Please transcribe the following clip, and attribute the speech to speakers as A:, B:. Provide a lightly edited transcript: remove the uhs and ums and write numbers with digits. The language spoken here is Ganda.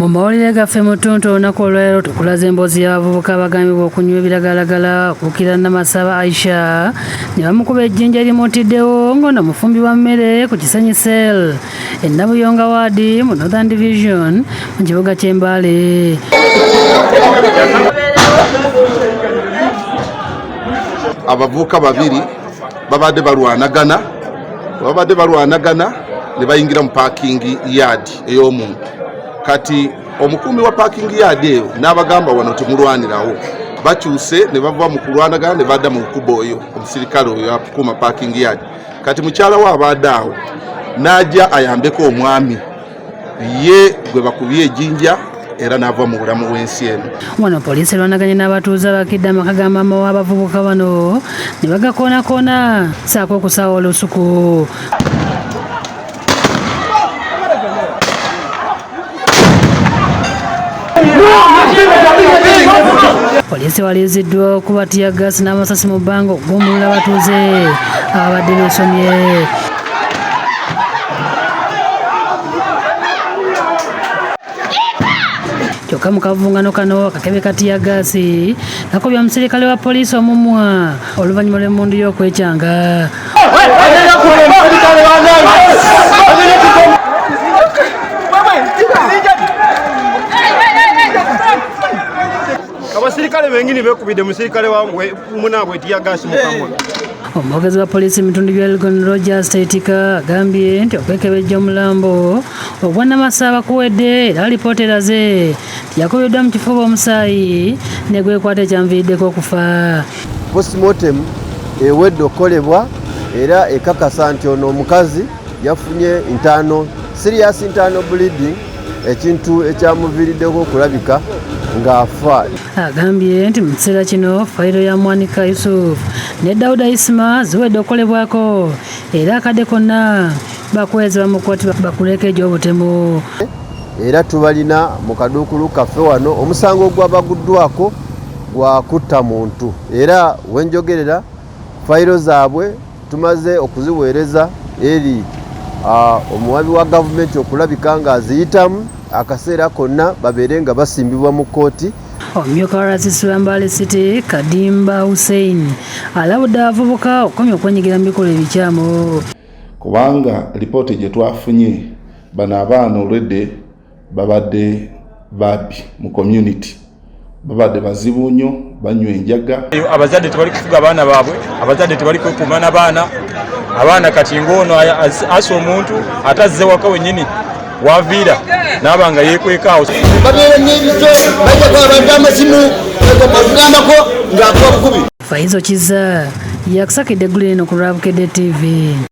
A: Mu mawulire gaffe mu ttuntu olunaku olwaleero tukulaza emboozi y'abavubuka abagambibwa okunywa ebiragalalagala okukkira Namasaba Aisha ne bamukuba ejjinja erimutiddewo ng'ono mufumbi wa mmere ku Kisenyi Cell e Nabuyonga Ward mu Northern Division mu kibuga ky'e Mbale.
B: Abavubuka babiri babadde balwanagana ne bayingira mu parking yard ey'omuntu. Kati omukuumi wa parking yard eyo n'abagamba wano temulwanirawo, bakyuse ne bava mu kulwanagana ne badda mu kubo oyo omusirikale oyo akuuma parking yard. Kati mukyala we abadde awo n'ajja ayambeko omwami ye gwe bakubye ejjinja era n'ava mu bulamu bw'ensi eno.
A: Wano poliisi erwanaganye n'abatuuze abakidde amaka ga maama w'abavubuka bano ne bagakoonakona saako okusaawa olusuku. Poliisi waliziddwa okuba tiyaggaasi n'amasasi mu bbanga okugumbulula abatuuze ababadde beesomye. Kyokka mu kavungano kano akakebe ka tiyaggaasi kakubye omusirikale wa poliisi omumwa oluvannyuma lw'emmundu y'okwekyanga.
C: Abasirikale bengini bekubidde musirikale wabwe munabwe tiyaggaasi mu kamwa.
A: Omwogezi wa poliisi mu bitundu bya Elgon Roger Statika agambye nti okwekebejja omulambo ogwa Namasaba kuwedde era alipoota eraze yakubiddwa mu kifuba omusaayi ne gwekwata ekyanviiriddeko okufa.
D: Postmortem ewedde okukolebwa era ekakasa nti ono omukazi yafunye serious internal bleeding, ekintu ekyamuviiriddeko okulabika ng'afa.
A: Agambye nti mu kiseera kino fayiro ya Mwanika Yusuf ne Dauda Isma ziwedde okukolebwako era akadde konna bakweze bamukwati bakuleka egy'obutemu.
D: Era tubalina mu kaduukulu kaffe wano omusango ogwabaguddwako gwa kutta muntu, era wenjogerera fayiro zaabwe tumaze okuziweereza eri omuwabi wa gavumenti okulabika ng'aziyitamu akaseera konna babeere nga basimbibwa mu kkooti.
A: Omumyuka wa Rasisi wa Mbale City Kadimba Hussein alabudde abavubuka okukomya okwenyigira mu bikolwa ebikyamu.
B: Kubanga lipooti gye twafunye bano abaana olwedde babadde babbi mu community, babadde bazibu nnyo, banywa enjaga.
C: Abazadde tebali kufuga abaana baabwe, abazadde tebali kwekuuma n'abaana. Abaana kati ng'ono asa omuntu atazze waka wennyini waviira n'abanga yeekwekaawo.
D: Babeera n'ebizo bajja kwabadde amasimu bagambako ng'akuba bukubi.
A: Faizo Kiza yakusakidde eggulu eno ku Lwabukedde TV.